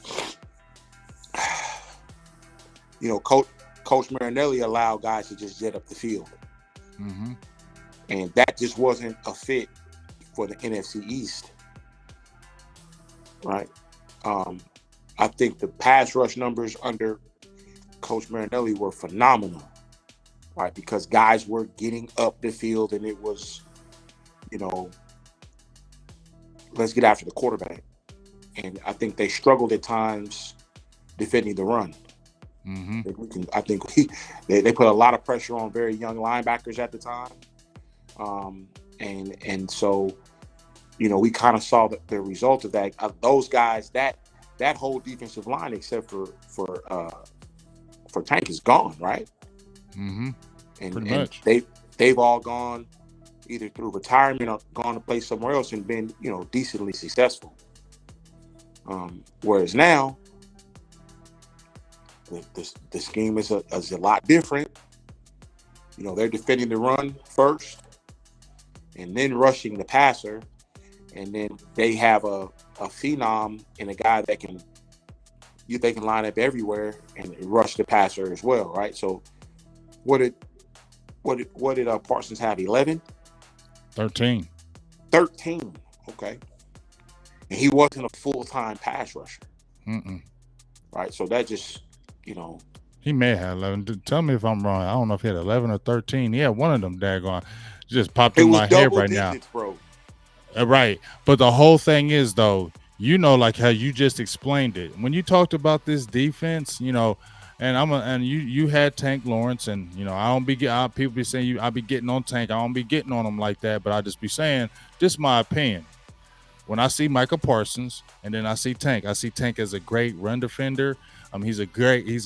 Coach Marinelli allowed guys to just jet up the field, Mm-hmm. and that just wasn't a fit for the NFC East, right? Um, I think the pass rush numbers under Coach Marinelli were phenomenal, right? Because guys were getting up the field, and it was, let's get after the quarterback. And I think they struggled at times defending the run. Mm-hmm. They put a lot of pressure on very young linebackers at the time, and so we kind of saw the result of that. Those guys, that whole defensive line, except for Tank, is gone, right? Mm-hmm. And Pretty much. they've all gone either through retirement or gone to play somewhere else and been decently successful. Whereas now, the scheme is a lot different. They're defending the run first, and then rushing the passer, and then they have a phenom and a guy that they can line up everywhere and rush the passer as well, right? So, what did Parsons have? 11? 13. 13. Okay, and he wasn't a full-time pass rusher. Mm-mm. Right, so that just he may have 11. Tell me if I'm wrong. I don't know if he had 11 or 13. He had one of them daggone just popped in my head right digits, now. Bro. Right. But the whole thing is, though, like how you just explained it. When you talked about this defense, and you had Tank Lawrence, and I don't be people be saying I be getting on Tank. I don't be getting on him like that, but I just be saying, just my opinion. When I see Micah Parsons and then I see Tank as a great run defender. He's a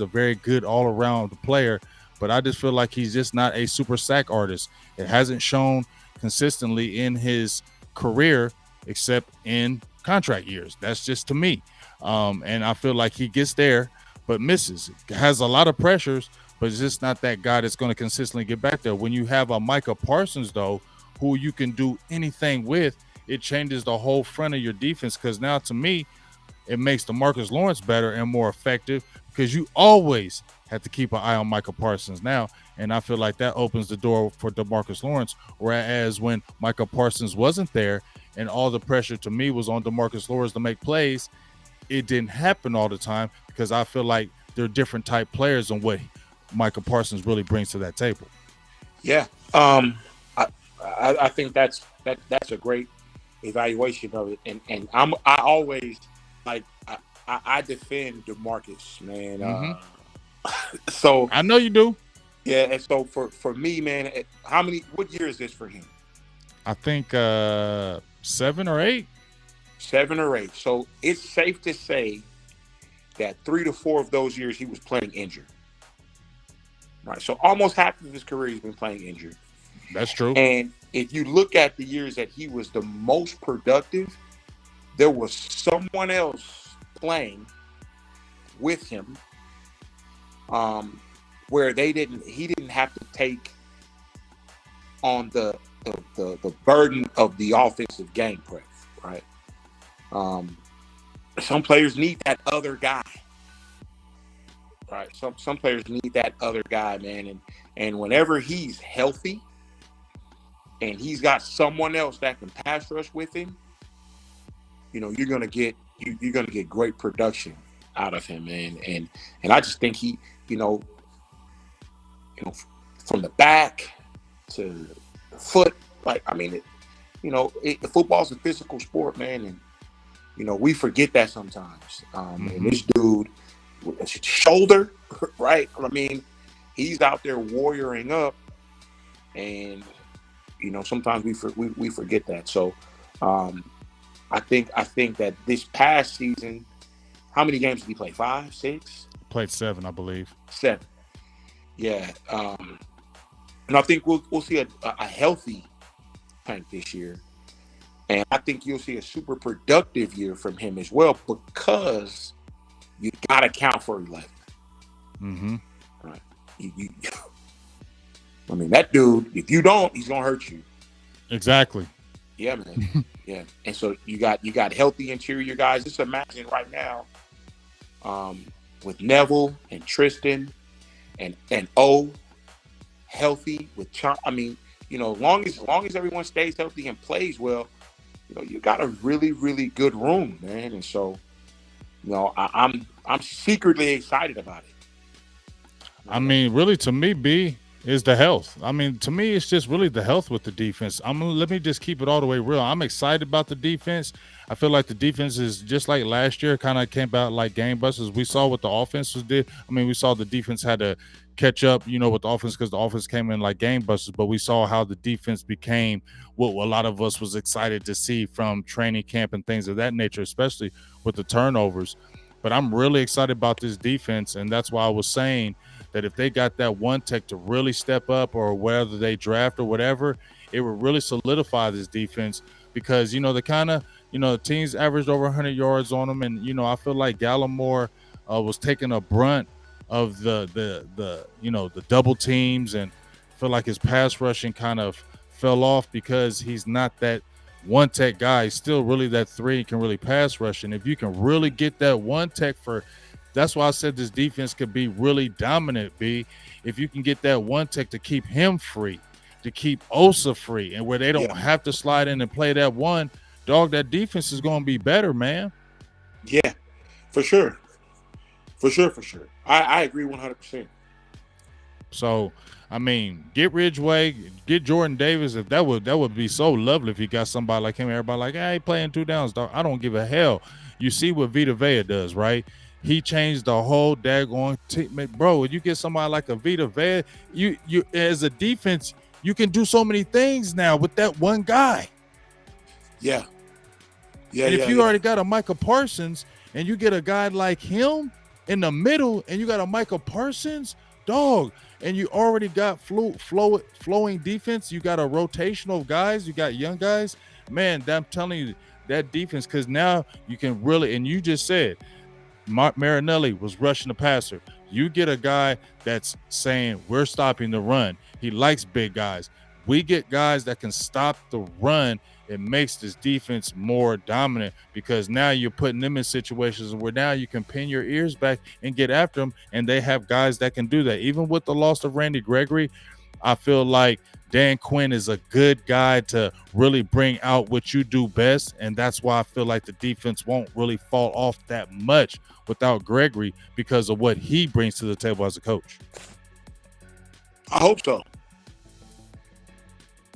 very good all around player, but I just feel like he's just not a super sack artist. It hasn't shown consistently in his career, except in contract years. That's just to me. And I feel like he gets there, but misses. Has a lot of pressures, but it's just not that guy that's going to consistently get back there. When you have a Micah Parsons, though, who you can do anything with, it changes the whole front of your defense. Because now, to me, it makes DeMarcus Lawrence better and more effective, because you always have to keep an eye on Micah Parsons now. And I feel like that opens the door for DeMarcus Lawrence. Whereas when Micah Parsons wasn't there and all the pressure to me was on DeMarcus Lawrence to make plays, it didn't happen all the time, because I feel like they're different type players than what Micah Parsons really brings to that table. Yeah. I think that's a great evaluation of it. And I always I defend DeMarcus, man. Mm-hmm. So I know you do. Yeah, and so for me, man, what year is this for him? I think 7 or 8. 7 or 8. So it's safe to say that 3 to 4 of those years he was playing injured. Right. So almost half of his career he's been playing injured. That's true. And if you look at the years that he was the most productive, there was someone else playing with him, where he didn't have to take on the burden of the offensive game prep, right? Some players need that other guy, right? Some players need that other guy, man. And whenever he's healthy and he's got someone else that can pass rush with him, you're gonna get great production out of him, man. And I just think he, from the back to the foot, football's a physical sport, man, and we forget that sometimes. And this dude, with his shoulder, right? He's out there warrioring up, and sometimes we forget that. So, I think that this past season, how many games did he play? 5, 6? Played 7, I believe. 7. Yeah. And I think we'll see a healthy Tank this year. And I think you'll see a super productive year from him as well, because you got to count for 11. Mm-hmm. Right. That dude, if you don't, he's going to hurt you. Exactly. Yeah, man. Yeah. And so you got healthy interior guys. Just imagine right now, with Neville and Tristan and O healthy with I mean, long as everyone stays healthy and plays well, you got a really, really good room, man. And so, I'm secretly excited about it. I mean, really, to me, B is the health. I mean, to me, it's just really the health with the defense. Let me just keep it all the way real. I'm excited about the defense. I feel like the defense is just like last year, kind of came out like game busters. We saw what the offenses did. I mean, we saw the defense had to catch up, with the offense because the offense came in like game busters. But we saw how the defense became what a lot of us was excited to see from training camp and things of that nature, especially with the turnovers. But I'm really excited about this defense, and that's why I was saying that if they got that one tech to really step up, or whether they draft or whatever, it would really solidify this defense because, the kind of, the teams averaged over 100 yards on them. And, I feel like Gallimore was taking a brunt of the double teams, and I feel like his pass rushing kind of fell off because he's not that one tech guy. He's still really that three, can really pass rush. And if you can really get that one tech that's why I said this defense could be really dominant, B. If you can get that one tech to keep him free, to keep Osa free, and where they don't have to slide in and play that one, dog, that defense is going to be better, man. Yeah, for sure. For sure. I agree 100%. So, I mean, get Ridgeway, get Jordan Davis. If that would be so lovely if you got somebody like him. Everybody like, hey, playing 2 downs, dog. I don't give a hell. You see what Vita Vea does, right? He changed the whole daggone team. Bro, you get somebody like a Vita Vea, you as a defense, you can do so many things now with that one guy. Yeah. And if you already got a Micah Parsons and you get a guy like him in the middle and you got a Micah Parsons, dog, and you already got flowing defense, you got a rotational guys, you got young guys, man, I'm telling you, that defense, because now you can really, and you just said, Marinelli was rushing the passer. You get a guy that's saying we're stopping the run. He likes big guys. We get guys that can stop the run. It makes this defense more dominant because now you're putting them in situations where now you can pin your ears back and get after them, and they have guys that can do that. Even with the loss of Randy Gregory, I feel like Dan Quinn is a good guy to really bring out what you do best, and that's why I feel like the defense won't really fall off that much without Gregory because of what he brings to the table as a coach. I hope so.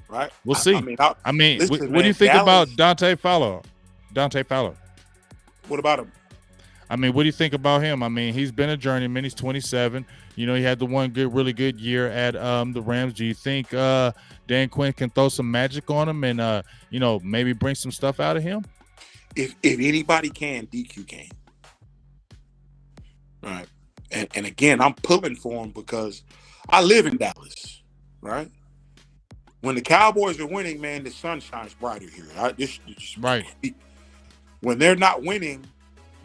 Right? We'll see. I mean, listen, what do you think about Dante Fowler? What about him? I mean, what do you think about him? I mean, he's been a journeyman. He's 27. He had the one really good year at the Rams. Do you think Dan Quinn can throw some magic on him and maybe bring some stuff out of him? If anybody can, DQ can. All right. And again, I'm pulling for him because I live in Dallas, right? When the Cowboys are winning, man, the sun shines brighter here. Right. When they're not winning,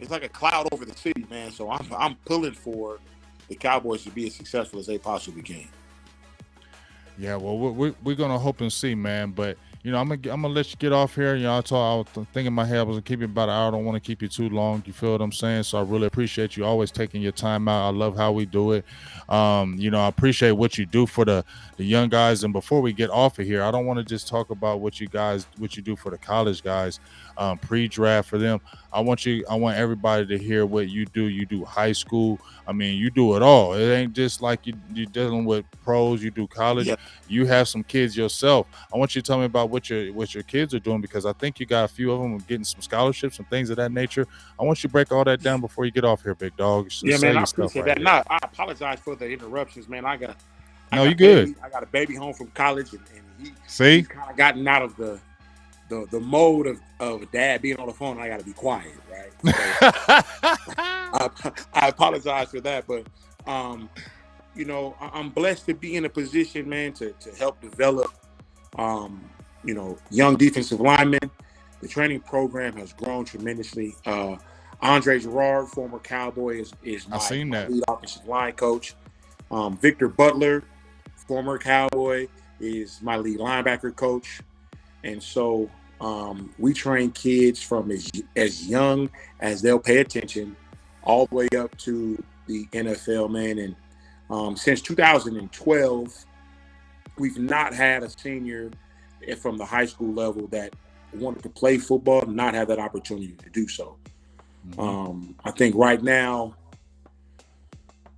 it's like a cloud over the city, man. So I'm pulling for the Cowboys to be as successful as they possibly can. Yeah, well, we're gonna hope and see, man. But I'm gonna let you get off here. I was thinking in my head I was gonna keep you about an hour. I don't want to keep you too long. You feel what I'm saying? So I really appreciate you always taking your time out. I love how we do it. I appreciate what you do for the young guys. And before we get off of here, I don't want to just talk about what you do for the college guys, pre-draft for them. I want everybody to hear what you do. You do high school. I mean, you do it all. It ain't just like you're dealing with pros. You do college. Yep. You have some kids yourself. I want you to tell me about what your kids are doing, because I think you got a few of them getting some scholarships and things of that nature. I want you to break all that down before you get off here, big dog. Yeah, man, I appreciate that. No, I apologize for the interruptions, man. You good. I got a baby home from college, and he's kind of gotten out of the mode of dad being on the phone. And I got to be quiet, right? So, I apologize for that, but I'm blessed to be in a position, man, to help develop, young defensive linemen. The training program has grown tremendously. Andre Gerard, former Cowboy, is my lead offensive line coach. Victor Butler, former Cowboy, is my lead linebacker coach. And so we train kids from as young as they'll pay attention all the way up to the NFL, man. And since 2012, we've not had a senior from the high school level that wanted to play football and not have that opportunity to do so. I think right now,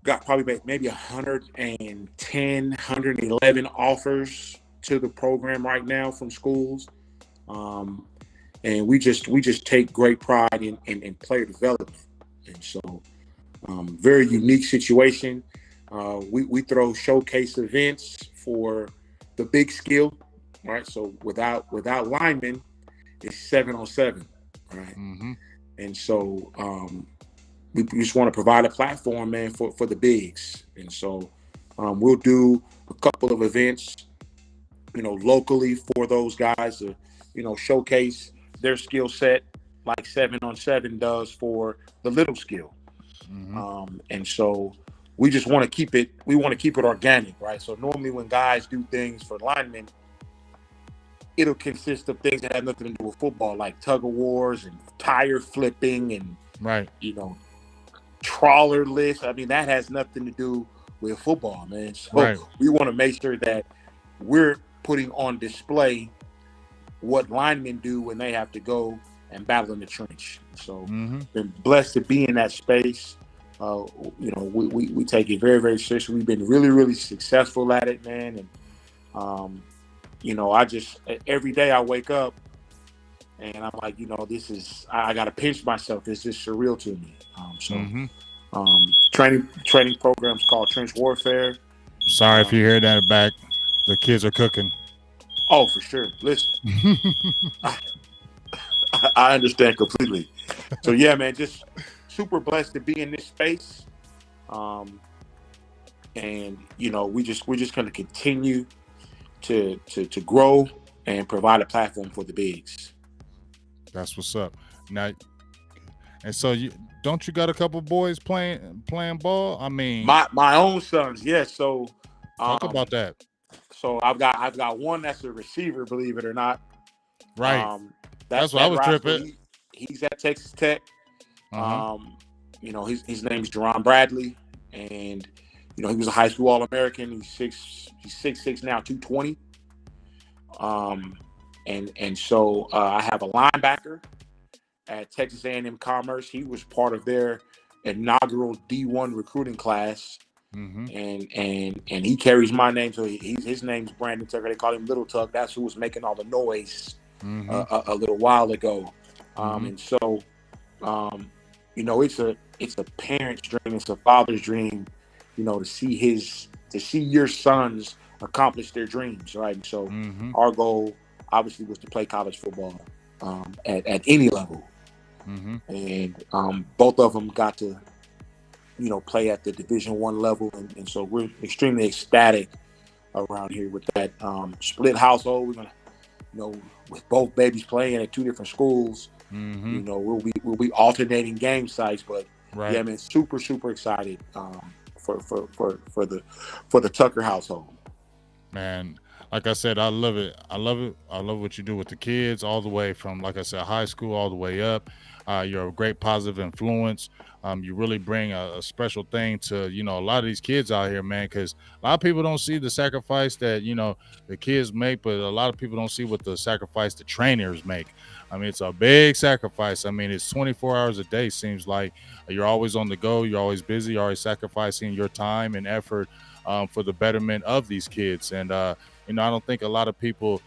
got probably maybe 110, 111 offers to the program right now from schools. And we just take great pride in player development. And so very unique situation. We throw showcase events for the big skill, right? So without linemen, it's 7-on-7, right? And so we just want to provide a platform, man, for the bigs. And so we'll do a couple of events, locally for those guys to, showcase their skill set like 7-on-7 does for the little skill. And so we just want to keep it organic, right? So normally when guys do things for linemen, it'll consist of things that have nothing to do with football, like tug of wars and tire flipping and, right, trawler lifts. I mean, that has nothing to do with football, man. So we want to make sure that we're putting on display what linemen do when they have to go and battle in the trench. So been blessed to be in that space. We take it very, very seriously. We've been really, really successful at it, man. And, I just, every day I wake up and I'm like, I got to pinch myself. It's just surreal to me. Training programs called Trench Warfare. Sorry if you hear that back. The kids are cooking. Oh, for sure. Listen, I understand completely. So yeah, man, just super blessed to be in this space. And we're just going to continue to grow and provide a platform for the bigs. That's what's up. Now, and so don't you got a couple boys playing ball? I mean, my own sons, yes. So talk about that. So I've got one that's a receiver, believe it or not. Right. That's what I was tripping. He's at Texas Tech. His name's Jerron Bradley, and he was a high school All-American. He's 6'6" now, 220. And so I have a linebacker at Texas A&M Commerce. He was part of their inaugural D1 recruiting class. And he carries my name, so his name's Brandon Tucker. They call him Little Tuck. That's who was making all the noise a little while ago. And so, it's a parent's dream, it's a father's dream, to see your sons accomplish their dreams, right? And so our goal obviously was to play college football at any level, and both of them got to play at the Division I level, and so we're extremely ecstatic around here with that split household. We're gonna, with both babies playing at two different schools, we'll be alternating game sites. But yeah, man, super excited for the Tucker household. Man, like I said, I love it. I love what you do with the kids, all the way from, like I said, high school all the way up. You're a great positive influence. You really bring a special thing to, a lot of these kids out here, man, because a lot of people don't see the sacrifice that, the kids make, but a lot of people don't see what the sacrifice the trainers make. I mean, it's a big sacrifice. I mean, it's 24 hours a day, seems like. You're always on the go. You're always busy. You're always sacrificing your time and effort for the betterment of these kids. And, I don't think a lot of people,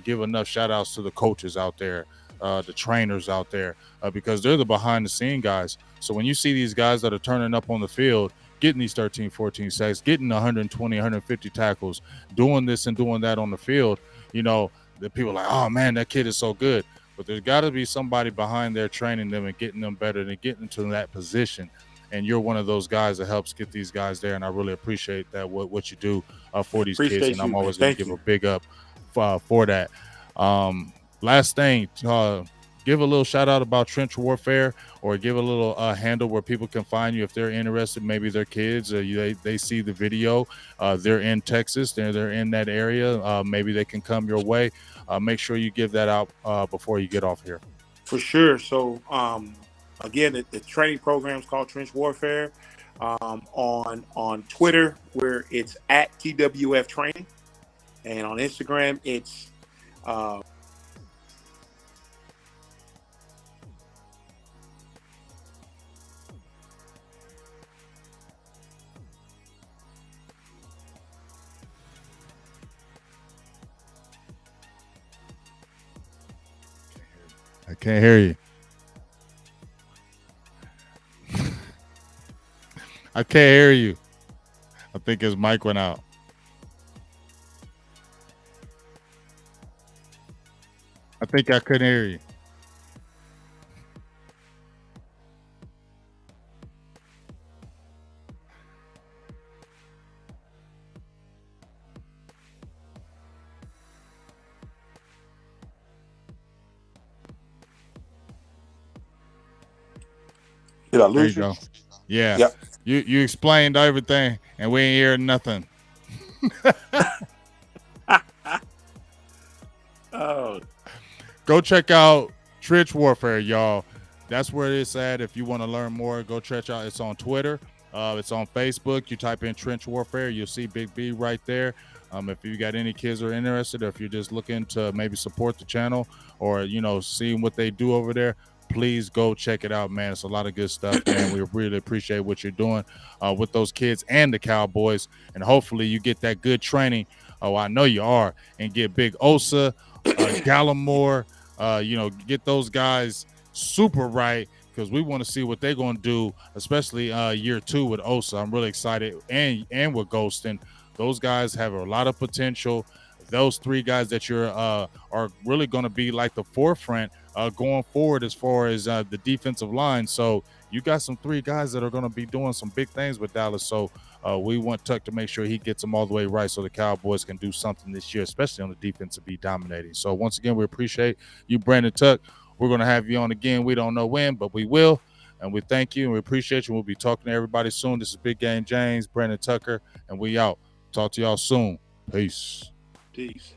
give enough shout outs to the coaches out there, the trainers out there, because they're the behind the scene guys. So when you see these guys that are turning up on the field, getting these 13, 14 sacks, getting 120, 150 tackles, doing this and doing that on the field, the people are like, oh man, that kid is so good. But there's got to be somebody behind there training them and getting them better and getting to that position. And you're one of those guys that helps get these guys there. And I really appreciate that, what you do for these kids. And I'm always going to give a big up for that. Last thing, give a little shout out about trench warfare, or give a little handle where people can find you if they're interested. Maybe their kids, they see the video, they're in Texas, they're in that area. Maybe they can come your way. Make sure you give that out before you get off here. For sure. So, again, the training program is called Trench Warfare. On Twitter, where it's at TWF Training, and on Instagram, it's I can't hear you. I can't hear you. I think his mic went out. I think I couldn't hear you. Did I There you lose you? go. Yeah. Yep. You explained everything, and we ain't hearing nothing. Oh, Go check out Trench Warfare, y'all. That's where it's at. If you want to learn more, go check out. It's on Twitter. It's on Facebook. You type in Trench Warfare, you'll see Big B right there. If you got any kids who are interested, or if you're just looking to maybe support the channel, or seeing what they do over there, please go check it out, man. It's a lot of good stuff, man. We really appreciate what you're doing with those kids and the Cowboys, and hopefully you get that good training. Oh, I know you are, and get big Osa, Gallimore, get those guys super right, because we want to see what they're going to do, especially year 2 with Osa. I'm really excited, and with Golston. Those guys have a lot of potential. Those 3 guys that you're are really going to be like the forefront going forward as far as the defensive line. So you got some 3 guys that are going to be doing some big things with Dallas. So we want Tuck to make sure he gets them all the way right, so the Cowboys can do something this year, especially on the defense, to be dominating. So once again, we appreciate you, Brandon Tuck. We're going to have you on again. We don't know when, but we will. And we thank you and we appreciate you. We'll be talking to everybody soon. This is Big Game James, Brandon Tucker, and we out. Talk to y'all soon. Peace. Peace.